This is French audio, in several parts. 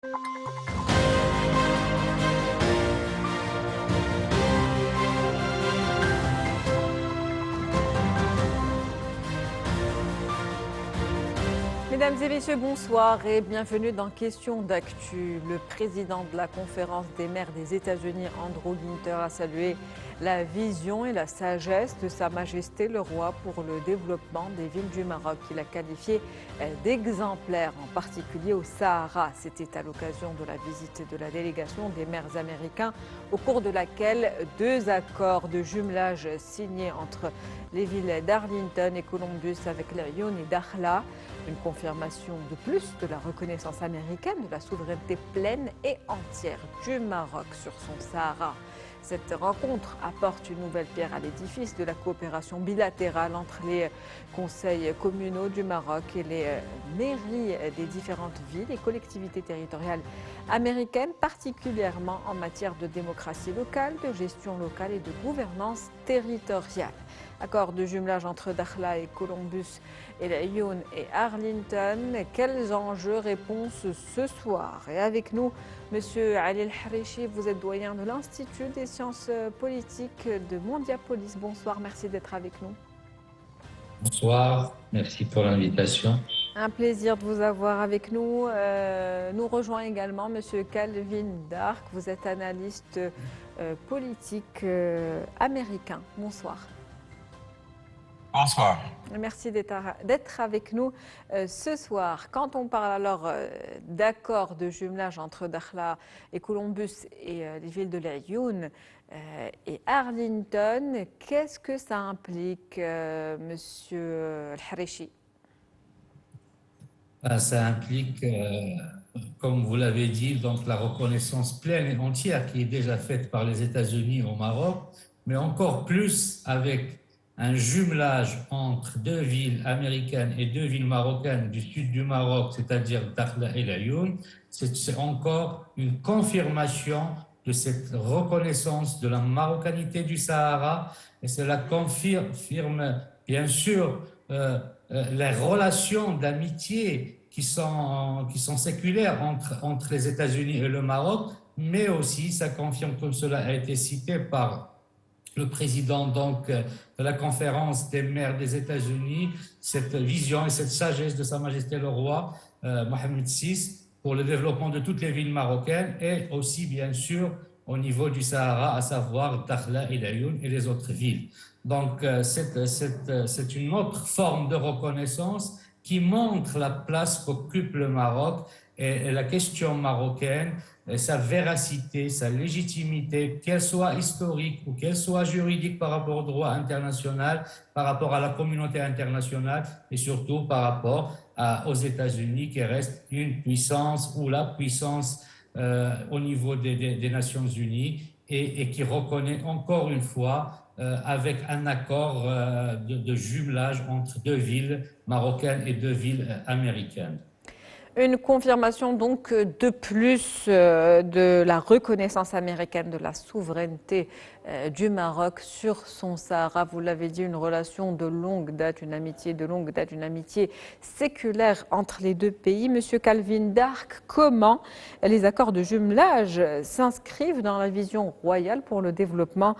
Mesdames et messieurs, bonsoir et bienvenue dans Question d'actu. Le président de la conférence des maires des États-Unis, Andrew Ginter, a salué la vision et la sagesse de Sa Majesté le Roi pour le développement des villes du Maroc. Il a qualifié d'exemplaires, en particulier au Sahara. C'était à l'occasion de la visite de la délégation des maires américains, au cours de laquelle 2 accords de jumelage signés entre les villes d'Arlington et Columbus avec Laayoune et Dakhla. Une confirmation de plus de la reconnaissance américaine de la souveraineté pleine et entière du Maroc sur son Sahara. Cette rencontre apporte une nouvelle pierre à l'édifice de la coopération bilatérale entre les conseils communaux du Maroc et les mairies des différentes villes et collectivités territoriales américaines, particulièrement en matière de démocratie locale, de gestion locale et de gouvernance territoriale. Accord de jumelage entre Dakhla et Columbus et Laayoune et Arlington. Quels enjeux? Réponse ce soir. Et avec nous, Monsieur Ali El-Harichi, vous êtes doyen de l'Institut des sciences politiques de Mondiapolis. Bonsoir, merci d'être avec nous. Bonsoir, merci pour l'invitation. Un plaisir de vous avoir avec nous. Nous rejoint également Monsieur Calvin Dark. Vous êtes analyste politique américain. Bonsoir. Bonsoir. Merci d'être avec nous ce soir. Quand on parle alors d'accord de jumelage entre Dakhla et Columbus et les villes de Laayoune et Arlington, qu'est-ce que ça implique, Monsieur El-Harichi? Ça implique, comme vous l'avez dit, donc la reconnaissance pleine et entière qui est déjà faite par les États-Unis au Maroc, mais encore plus avec un jumelage entre 2 villes américaines et 2 villes marocaines du sud du Maroc, c'est-à-dire Dakhla et Laayoune. C'est encore une confirmation de cette reconnaissance de la marocanité du Sahara, et cela confirme bien sûr les relations d'amitié qui sont séculaires entre les États-Unis et le Maroc, mais aussi ça confirme, comme cela a été cité par le président donc de la conférence des maires des États-Unis, cette vision et cette sagesse de Sa Majesté le Roi Mohammed VI pour le développement de toutes les villes marocaines et aussi bien sûr au niveau du Sahara, à savoir Dakhla et Laayoune et les autres villes. Donc c'est une autre forme de reconnaissance qui montre la place qu'occupe le Maroc et la question marocaine, sa véracité, sa légitimité, qu'elle soit historique ou qu'elle soit juridique par rapport au droit international, par rapport à la communauté internationale et surtout par rapport aux États-Unis qui restent une puissance ou la puissance au niveau des Nations Unies et qui reconnaît encore une fois avec un accord de jumelage entre 2 villes marocaines et 2 villes américaines. Une confirmation donc de plus de la reconnaissance américaine de la souveraineté du Maroc sur son Sahara. Vous l'avez dit, une relation de longue date, une amitié de longue date, une amitié séculaire entre les 2 pays. Monsieur Calvin Dark, comment les accords de jumelage s'inscrivent dans la vision royale pour le développement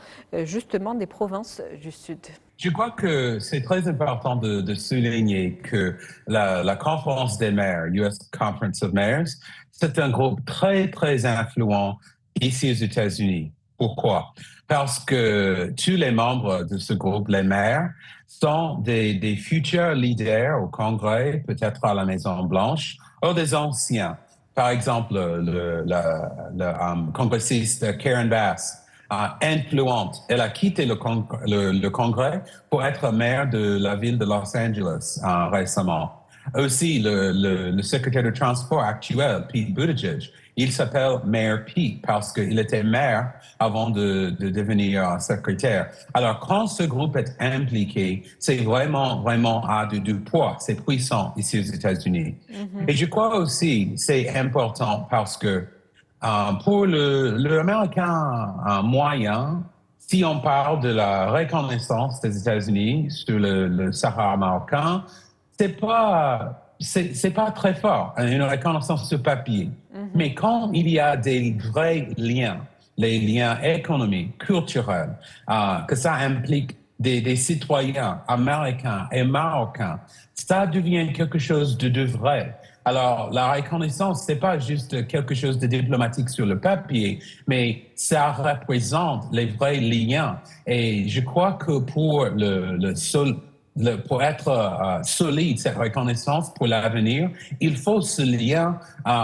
justement des provinces du Sud? Je crois que c'est très important de souligner que la conférence des maires, US Conference of Mayors, c'est un groupe très, très influent ici aux États-Unis. Pourquoi? Parce que tous les membres de ce groupe, les maires, sont des futurs leaders au Congrès, peut-être à la Maison-Blanche, ou des anciens. Par exemple, le congressiste Karen Bass, influente. Elle a quitté le Congrès pour être maire de la ville de Los Angeles récemment. Aussi, le secrétaire de transport actuel, Pete Buttigieg, il s'appelle Mayor Pete parce qu'il était maire avant de devenir secrétaire. Alors, quand ce groupe est impliqué, c'est vraiment à du poids, c'est puissant ici aux États-Unis. Et je crois aussi c'est important parce que pour l'Américain moyen, si on parle de la reconnaissance des États-Unis sur le Sahara marocain, c'est pas très fort, une reconnaissance sur papier. Mais quand il y a des vrais liens, les liens économiques, culturels, que ça implique des citoyens américains et marocains, ça devient quelque chose de vrai. Alors, la reconnaissance, c'est pas juste quelque chose de diplomatique sur le papier, mais ça représente les vrais liens. Et je crois que pour pour être solide, cette reconnaissance pour l'avenir, il faut ce lien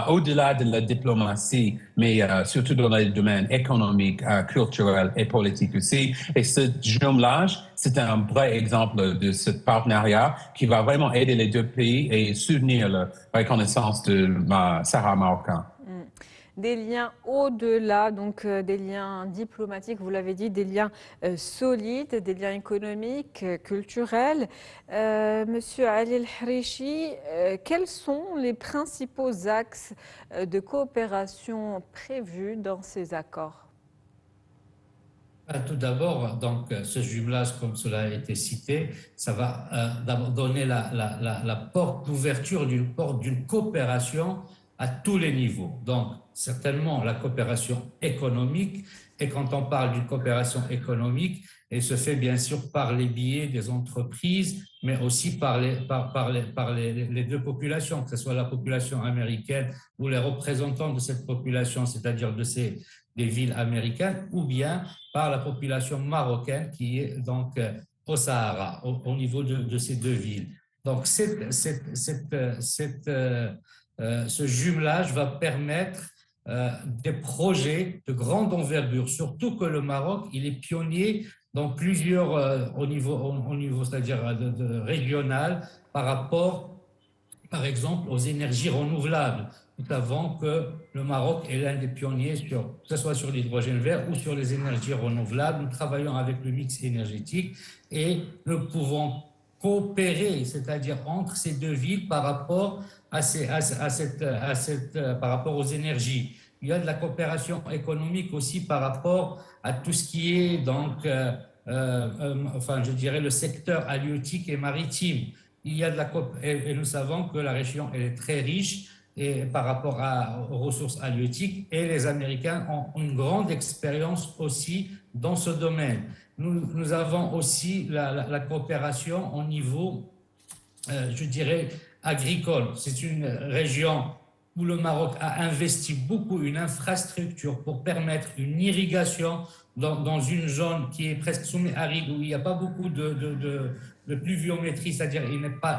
au-delà de la diplomatie, mais surtout dans les domaines économiques, culturels et politiques aussi. Et ce jumelage, c'est un vrai exemple de ce partenariat qui va vraiment aider les deux pays et soutenir la reconnaissance de Sahara marocain. Des liens au-delà, donc des liens diplomatiques, vous l'avez dit, des liens solides, des liens économiques, culturels. Monsieur Ali El-Harichi, quels sont les principaux axes de coopération prévus dans ces accords? Tout d'abord, donc, ce jumelage, comme cela a été cité, ça va d'abord donner la porte d'ouverture d'une porte d'une coopération à tous les niveaux. Donc, certainement la coopération économique, et quand on parle d'une coopération économique, elle se fait bien sûr par les biais des entreprises, mais aussi par les deux populations, que ce soit la population américaine ou les représentants de cette population, c'est-à-dire des villes américaines, ou bien par la population marocaine qui est donc au Sahara, au niveau de ces deux villes. Donc, ce jumelage va permettre des projets de grande envergure, surtout que le Maroc, il est pionnier dans plusieurs, au niveau c'est-à-dire régional, par rapport, par exemple, aux énergies renouvelables. Nous savons que le Maroc est l'un des pionniers, que ce soit sur l'hydrogène vert ou sur les énergies renouvelables. Nous travaillons avec le mix énergétique et nous pouvons coopérer, c'est-à-dire entre ces deux villes par rapport par rapport aux énergies. Il y a de la coopération économique aussi par rapport à tout ce qui est donc, enfin, je dirais le secteur halieutique et maritime. Il y a de la et nous savons que la région elle est très riche et par rapport aux ressources halieutiques et les Américains ont une grande expérience aussi dans ce domaine. Nous avons aussi la coopération au niveau, je dirais, agricole. C'est une région où le Maroc a investi beaucoup, une infrastructure pour permettre une irrigation dans une zone qui est presque semi-aride, où il n'y a pas beaucoup de pluviométrie, c'est-à-dire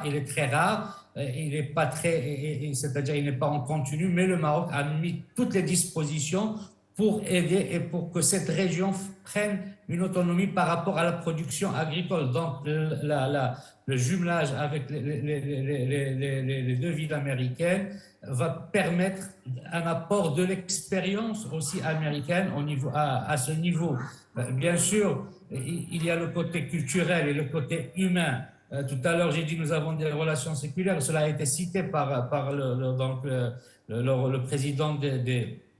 il est très rare, il n'est pas très, c'est-à-dire il n'est pas en continu, mais le Maroc a mis toutes les dispositions pour aider et pour que cette région prenne une autonomie par rapport à la production agricole. Donc, le jumelage avec les deux villes américaines va permettre un apport de l'expérience aussi américaine à ce niveau. Bien sûr, il y a le côté culturel et le côté humain. Tout à l'heure, j'ai dit nous avons des relations séculaires. Cela a été cité par le président de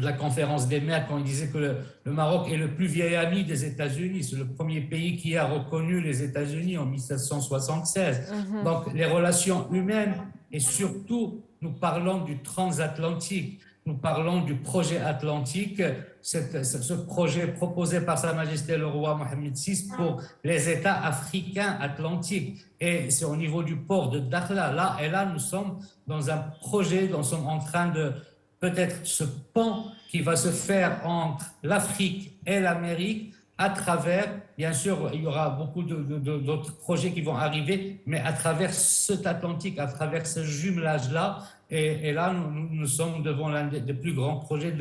la conférence des maires quand il disait que le Maroc est le plus vieil ami des États-Unis. C'est le premier pays qui a reconnu les États-Unis en 1776. Donc, les relations humaines et surtout, nous parlons du transatlantique. Nous parlons du projet atlantique, ce projet proposé par Sa Majesté le roi Mohamed VI pour les États africains atlantiques. Et c'est au niveau du port de Dakhla. Là, nous sommes dans un projet, nous sommes en train de peut-être ce pont qui va se faire entre l'Afrique et l'Amérique à travers, bien sûr, il y aura beaucoup d'autres projets qui vont arriver, mais à travers cet Atlantique, à travers ce jumelage-là. Et là, nous sommes devant l'un des plus grands projets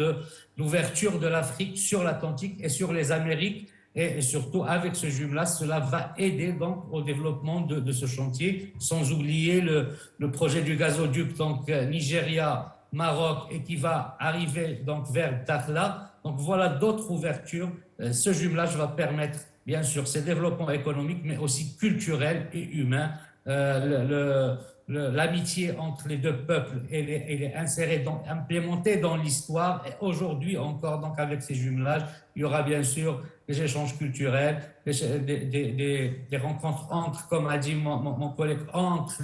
d'ouverture de l'Afrique sur l'Atlantique et sur les Amériques. Et surtout, avec ce jumelage, cela va aider donc au développement de ce chantier, sans oublier le projet du gazoduc, donc Nigeria, Maroc, et qui va arriver donc vers Dakhla. Donc voilà d'autres ouvertures. Ce jumelage va permettre, bien sûr, ces développements économiques, mais aussi culturels et humains. L'amitié entre les deux peuples, elle est insérée, donc implémentée dans l'histoire. Et aujourd'hui encore, donc avec ces jumelages, il y aura bien sûr des échanges culturels, des rencontres entre, comme a dit mon collègue, entre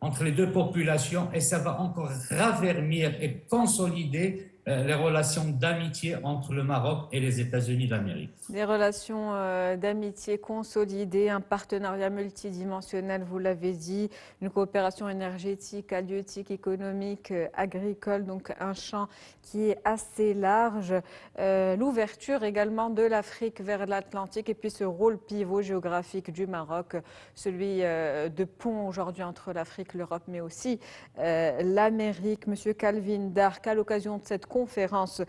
entre les deux populations et ça va encore raffermir et consolider les relations d'amitié entre le Maroc et les États-Unis d'Amérique. Des relations d'amitié consolidées, un partenariat multidimensionnel, vous l'avez dit, une coopération énergétique, halieutique, économique, agricole, donc un champ qui est assez large. L'ouverture également de l'Afrique vers l'Atlantique et puis ce rôle pivot géographique du Maroc, celui de pont aujourd'hui entre l'Afrique, l'Europe, mais aussi l'Amérique. Monsieur Calvin Dark, à l'occasion de cette conférence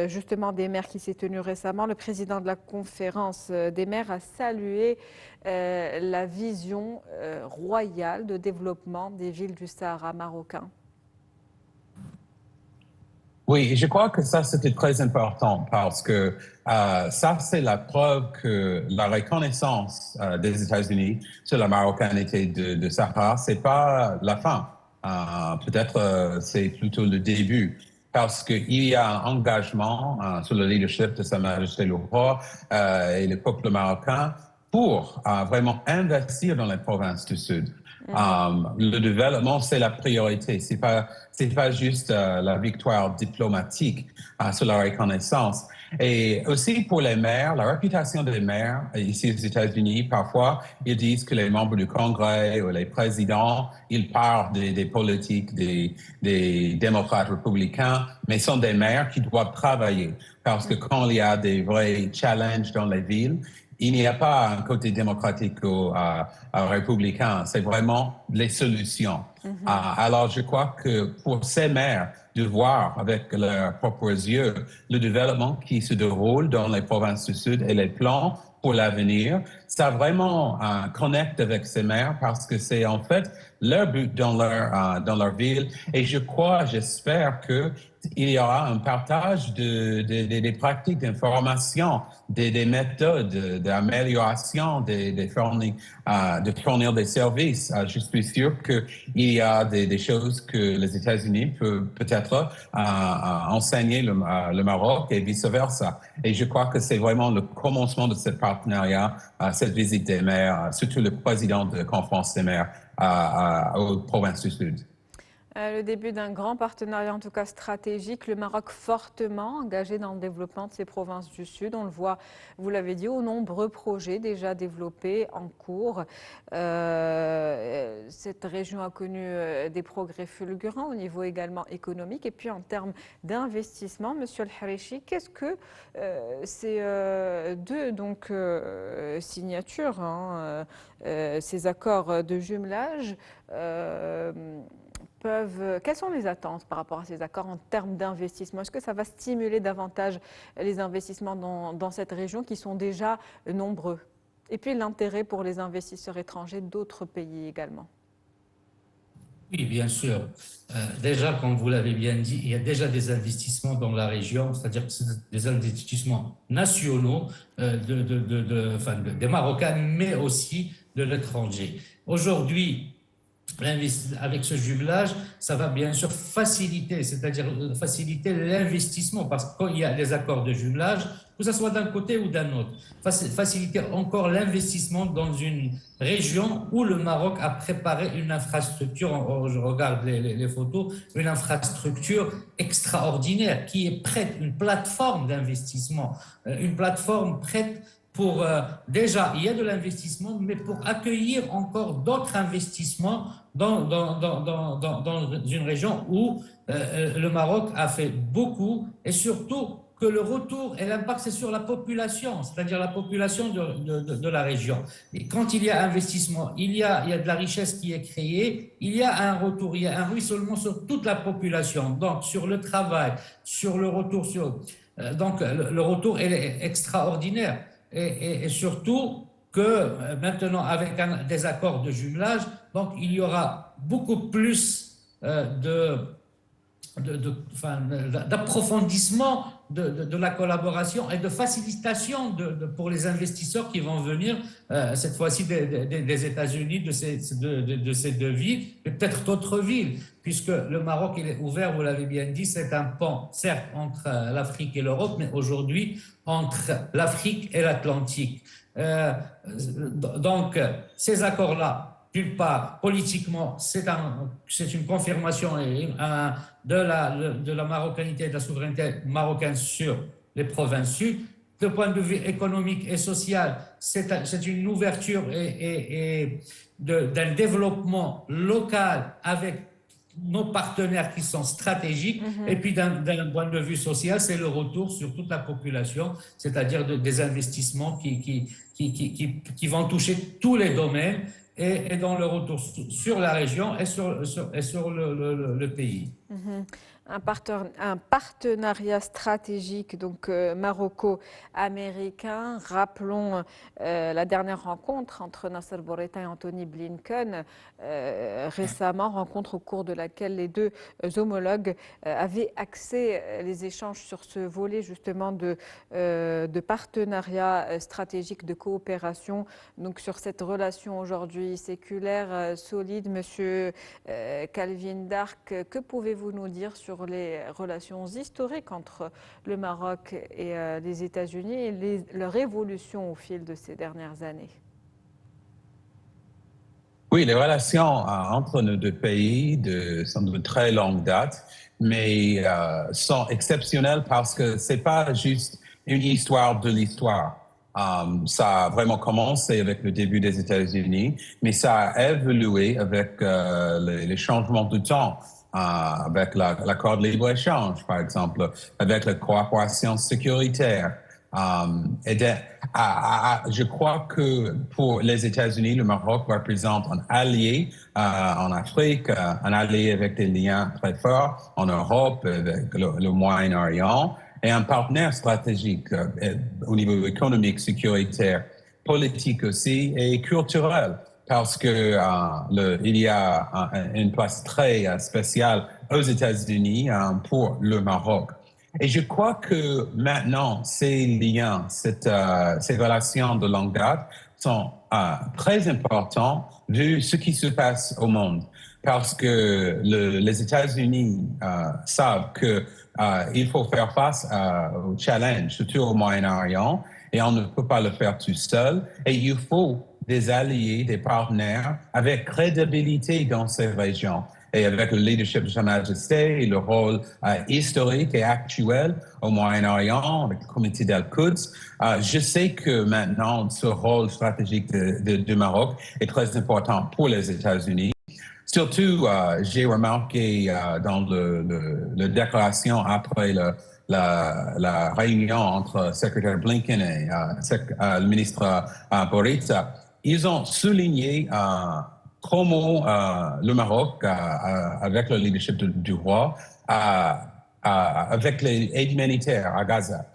justement des maires qui s'est tenue récemment, le président de la conférence des maires a salué la vision royale de développement des villes du Sahara marocain. Oui, je crois que ça, c'était très important parce que ça, c'est la preuve que la reconnaissance des États-Unis sur la marocanité de Sahara, c'est pas la fin. Peut-être c'est plutôt le début. Parce qu'il y a un engagement sur le leadership de Sa Majesté le Roi et le peuple marocain pour vraiment investir dans les provinces du Sud. Le développement, c'est la priorité. C'est pas juste la victoire diplomatique sur la reconnaissance. Et aussi pour les maires, la réputation des maires ici aux États-Unis, parfois, ils disent que les membres du Congrès ou les présidents, ils parlent des politiques des démocrates républicains, mais sont des maires qui doivent travailler. Parce que quand il y a des vrais challenges dans les villes, il n'y a pas un côté démocratique ou républicain, c'est vraiment les solutions. Alors, je crois que pour ces maires, de voir avec leurs propres yeux le développement qui se déroule dans les provinces du Sud et les plans pour l'avenir, ça vraiment connecte avec ces maires parce que c'est en fait leur but dans leur ville. Et je crois, j'espère que il y aura un partage des pratiques d'information, des méthodes d'amélioration, de fournir des services. Je suis sûr qu'il y a des choses que les États-Unis peuvent peut-être enseigner le Maroc et vice-versa. Et je crois que c'est vraiment le commencement de ce partenariat, cette visite des maires, surtout le président de la conférence des maires aux provinces du Sud. Le début d'un grand partenariat, en tout cas stratégique, le Maroc fortement engagé dans le développement de ces provinces du Sud. On le voit, vous l'avez dit, aux nombreux projets déjà développés en cours. Cette région a connu des progrès fulgurants au niveau également économique et puis en termes d'investissement. Monsieur El-Harichi, qu'est-ce que ces deux signatures, ces accords de jumelage quelles sont les attentes par rapport à ces accords en termes d'investissement? Est-ce que ça va stimuler davantage les investissements dans cette région qui sont déjà nombreux? Et puis l'intérêt pour les investisseurs étrangers d'autres pays également. Oui, bien sûr. Déjà, comme vous l'avez bien dit, il y a déjà des investissements dans la région, c'est-à-dire que c'est des investissements nationaux des Marocains, mais aussi de l'étranger. Aujourd'hui, avec ce jumelage, ça va bien sûr faciliter, c'est-à-dire faciliter l'investissement, parce que quand il y a des accords de jumelage, que ce soit d'un côté ou d'un autre, faciliter encore l'investissement dans une région où le Maroc a préparé une infrastructure, je regarde les photos, une infrastructure extraordinaire qui est prête, une plateforme d'investissement, une plateforme prête pour, déjà, il y a de l'investissement, mais pour accueillir encore d'autres investissements dans une région où le Maroc a fait beaucoup et surtout que le retour et l'impact, c'est sur la population, c'est-à-dire la population de la région. Et quand il y a investissement, il y a de la richesse qui est créée, il y a un retour, il y a un ruissellement sur toute la population, donc sur le travail, sur le retour, donc le retour est extraordinaire. Et surtout que maintenant, avec des accords de jumelage, donc il y aura beaucoup plus d'approfondissement de la collaboration et de facilitation pour les investisseurs qui vont venir, cette fois-ci des États-Unis, de ces deux villes, et peut-être d'autres villes, puisque le Maroc, il est ouvert, vous l'avez bien dit, c'est un pont, certes, entre l'Afrique et l'Europe, mais aujourd'hui, entre l'Afrique et l'Atlantique. Donc, ces accords-là, d'une part, politiquement, c'est une confirmation de la marocanité et de la souveraineté marocaine sur les provinces sud. De point de vue économique et social, c'est une ouverture d'un développement local avec nos partenaires qui sont stratégiques. Et puis d'un point de vue social, c'est le retour sur toute la population, c'est-à-dire des investissements qui vont toucher tous les domaines et dans le retour sur la région et sur le pays. Un partenariat stratégique donc maroco-américain. Rappelons la dernière rencontre entre Nasser Bourita et Anthony Blinken récemment, rencontre au cours de laquelle les deux homologues avaient axé les échanges sur ce volet justement de partenariat stratégique, de coopération, donc sur cette relation aujourd'hui séculaire, solide. Monsieur Calvin Dark, que pouvez-vous nous dire sur les relations historiques entre le Maroc et les États-Unis et leur évolution au fil de ces dernières années? Oui, les relations entre nos deux pays sont de très longue date, mais sont exceptionnelles parce que c'est pas juste une histoire de l'histoire. Ça a vraiment commencé avec le début des États-Unis, mais ça a évolué avec les changements de temps, avec l'accord de libre-échange, par exemple, avec la coopération sécuritaire. Je crois que pour les États-Unis, le Maroc représente un allié en Afrique, un allié avec des liens très forts en Europe, avec le Moyen-Orient, et un partenaire stratégique au niveau économique, sécuritaire, politique aussi et culturel, parce que il y a une place très spéciale aux États-Unis pour le Maroc. Et je crois que maintenant, ces liens, ces relations de longue date sont très importants vu ce qui se passe au monde. Parce que les États-Unis savent qu'il faut faire face au challenge, surtout au Moyen-Orient, et on ne peut pas le faire tout seul. Et il faut des alliés, des partenaires avec crédibilité dans ces régions. Et avec le leadership de Sa Majesté et le rôle historique et actuel au Moyen-Orient, avec le comité d'Al-Quds, je sais que maintenant, ce rôle stratégique du Maroc est très important pour les États-Unis. Surtout, j'ai remarqué dans la déclaration après la réunion entre le secrétaire Blinken et le ministre Bourita, ils ont souligné comment le Maroc, avec le leadership du roi, avec l'aide humanitaire à Gaza,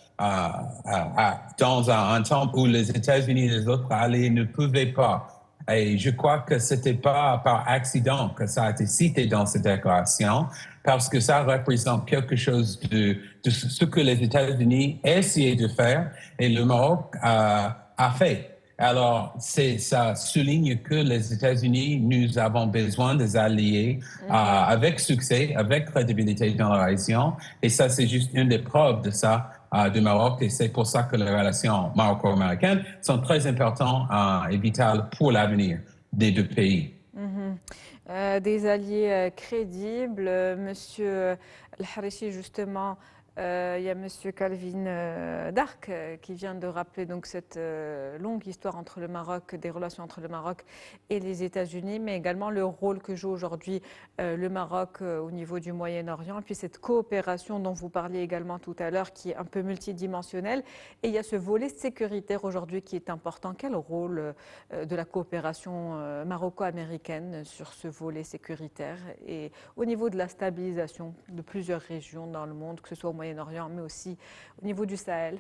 dans un temps où les États-Unis et les autres alliés ne pouvaient pas. Et je crois que ce n'était pas par accident que ça a été cité dans cette déclaration, parce que ça représente quelque chose de ce que les États-Unis essayaient de faire et le Maroc a fait. Alors, ça souligne que les États-Unis, nous avons besoin des alliés avec succès, avec crédibilité dans la région. Et ça, c'est juste une des preuves de ça du Maroc. Et c'est pour ça que les relations maroco-américaines sont très importantes et vitales pour l'avenir des deux pays. Des alliés crédibles. Monsieur El-Harichi, justement, il y a Monsieur Calvin Dark qui vient de rappeler donc cette longue histoire entre le Maroc, des relations entre le Maroc et les États-Unis, mais également le rôle que joue aujourd'hui le Maroc au niveau du Moyen-Orient, et puis cette coopération dont vous parliez également tout à l'heure, qui est un peu multidimensionnelle. Et il y a ce volet sécuritaire aujourd'hui qui est important. Quel rôle de la coopération maroco-américaine sur ce volet sécuritaire et au niveau de la stabilisation de plusieurs régions dans le monde, que ce soit au Moyen-Orient, mais aussi au niveau du Sahel?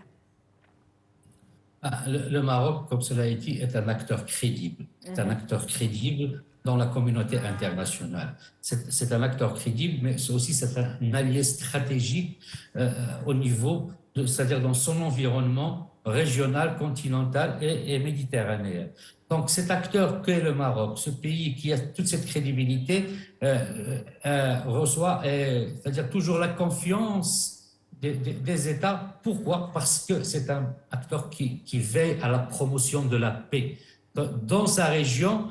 Le Maroc, comme cela a été, est un acteur crédible. C'est un acteur crédible dans la communauté internationale. C'est un acteur crédible, mais c'est aussi un allié stratégique au niveau, c'est-à-dire dans son environnement régional, continental et méditerranéen. Donc cet acteur qu'est le Maroc, ce pays qui a toute cette crédibilité, reçoit, c'est-à-dire toujours la confiance des États. Pourquoi? Parce que c'est un acteur qui veille à la promotion de la paix dans sa région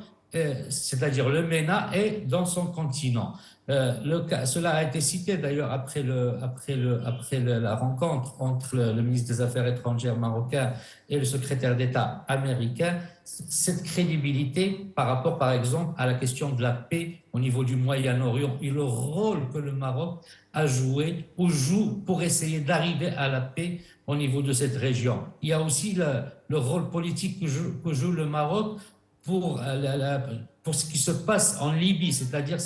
c'est-à-dire le MENA, est dans son continent. Cela a été cité d'ailleurs après la rencontre entre le ministre des Affaires étrangères marocain et le secrétaire d'État américain, cette crédibilité par rapport par exemple à la question de la paix au niveau du Moyen-Orient et le rôle que le Maroc a joué ou joue pour essayer d'arriver à la paix au niveau de cette région. Il y a aussi le rôle politique que joue le Maroc pour ce qui se passe en Libye, c'est-à-dire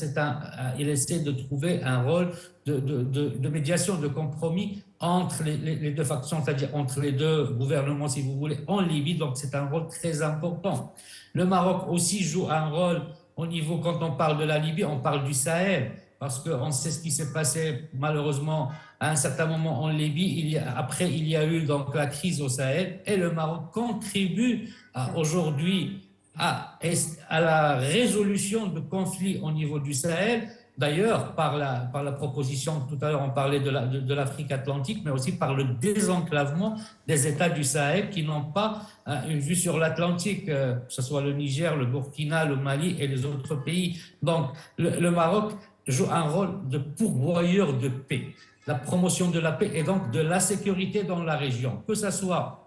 il essaie de trouver un rôle de médiation, de compromis entre les deux factions, c'est-à-dire entre les deux gouvernements, si vous voulez, en Libye. Donc c'est un rôle très important. Le Maroc aussi joue un rôle au niveau, quand on parle de la Libye, on parle du Sahel, parce qu'on sait ce qui s'est passé malheureusement à un certain moment en Libye. Après, il y a eu donc la crise au Sahel, et le Maroc contribue aujourd'hui à la résolution de conflits au niveau du Sahel, d'ailleurs par la proposition, tout à l'heure on parlait de l'Afrique atlantique, mais aussi par le désenclavement des États du Sahel qui n'ont pas une vue sur l'Atlantique, que ce soit le Niger, le Burkina, le Mali et les autres pays. Donc le Maroc joue un rôle de pourvoyeur de paix, la promotion de la paix et donc de la sécurité dans la région, que ce soit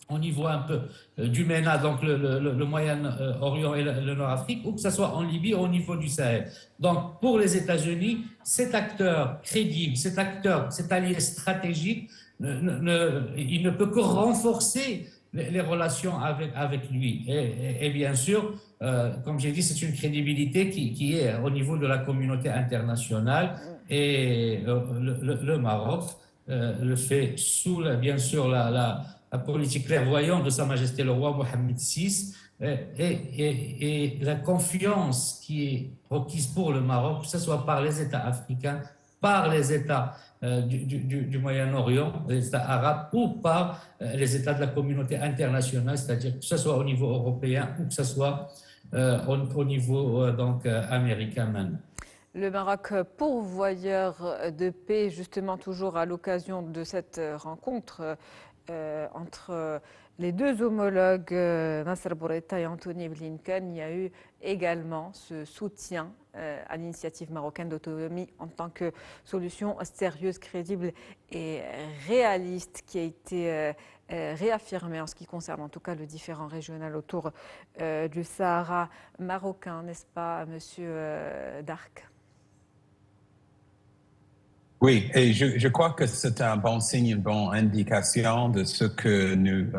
au niveau un peu du MENA, donc le Moyen-Orient et le Nord-Afrique, ou que ce soit en Libye ou au niveau du Sahel. Donc, pour les États-Unis, cet acteur crédible, cet allié stratégique, il ne peut que renforcer les relations avec lui. Et bien sûr, comme j'ai dit, c'est une crédibilité qui est au niveau de la communauté internationale, et le Maroc le fait sous, bien sûr, la politique clairvoyante de Sa Majesté le roi Mohammed VI, et la confiance qui est requise pour le Maroc, que ce soit par les États africains, par les États du Moyen-Orient, les États arabes, ou par les États de la communauté internationale, c'est-à-dire que ce soit au niveau européen ou que ce soit au niveau américain même. Le Maroc pourvoyeur de paix, justement toujours à l'occasion de cette rencontre entre les deux homologues, Nasser Bourita et Anthony Blinken, il y a eu également ce soutien à l'initiative marocaine d'autonomie en tant que solution sérieuse, crédible et réaliste qui a été réaffirmée en ce qui concerne en tout cas le différend régional autour du Sahara marocain, n'est-ce pas, Monsieur Dark? Oui, et je crois que c'est un bon signe, une bonne indication de ce que nous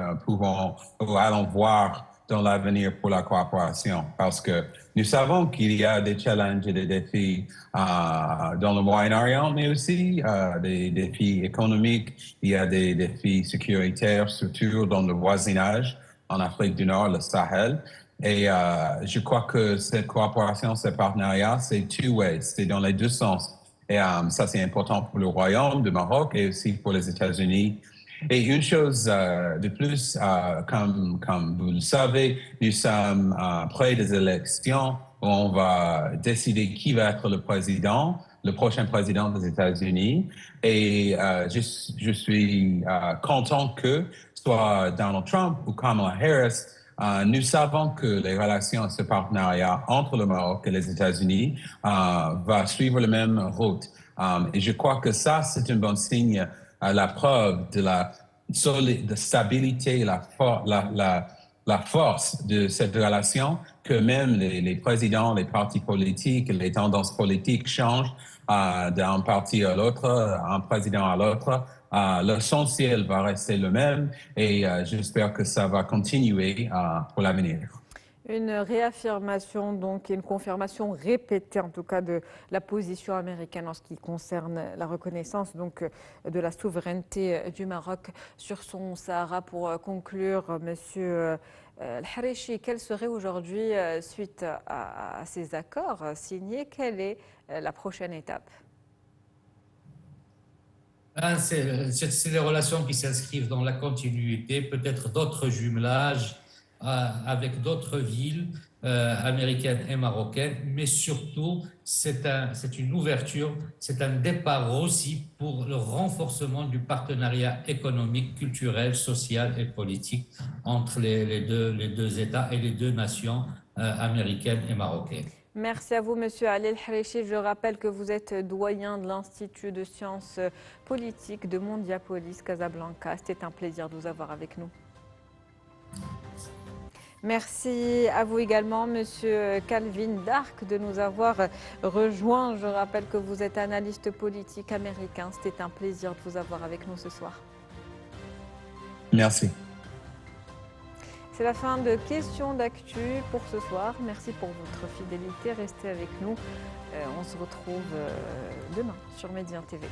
allons voir dans l'avenir pour la coopération, parce que nous savons qu'il y a des challenges et des défis dans le Moyen-Orient, mais aussi des défis économiques, il y a des défis sécuritaires, surtout dans le voisinage en Afrique du Nord, le Sahel. Et je crois que cette coopération, ce partenariat, c'est two-way, c'est dans les deux sens. Et ça, c'est important pour le Royaume du Maroc et aussi pour les États-Unis. Et une chose de plus, comme vous le savez, nous sommes près des élections où on va décider qui va être le prochain président des États-Unis. Et je suis content que soit Donald Trump ou Kamala Harris, nous savons que les relations, ce partenariat entre le Maroc et les États-Unis va suivre la même route. Et je crois que ça, c'est un bon signe, la preuve de la stabilité, la force de cette relation, que même les présidents, les partis politiques, les tendances politiques changent d'un parti à l'autre, un président à l'autre. L'essentiel va rester le même et j'espère que ça va continuer pour l'avenir. Une réaffirmation, donc, et une confirmation répétée, en tout cas, de la position américaine en ce qui concerne la reconnaissance donc, de la souveraineté du Maroc sur son Sahara. Pour conclure, Monsieur El-Harichi, quelle serait aujourd'hui, suite à ces accords signés, quelle est la prochaine étape? C'est des relations qui s'inscrivent dans la continuité, peut-être d'autres jumelages avec d'autres villes américaines et marocaines, mais surtout c'est une ouverture, c'est un départ aussi pour le renforcement du partenariat économique, culturel, social et politique entre les deux États et les deux nations américaine et marocaine. Merci à vous, Monsieur Ali El-Harechi. Je rappelle que vous êtes doyen de l'Institut de sciences politiques de Mondiapolis, Casablanca. C'était un plaisir de vous avoir avec nous. Merci à vous également, Monsieur Calvin Dark, de nous avoir rejoints. Je rappelle que vous êtes analyste politique américain. C'était un plaisir de vous avoir avec nous ce soir. Merci. C'est la fin de Questions d'actu pour ce soir. Merci pour votre fidélité. Restez avec nous. On se retrouve demain sur Médien TV.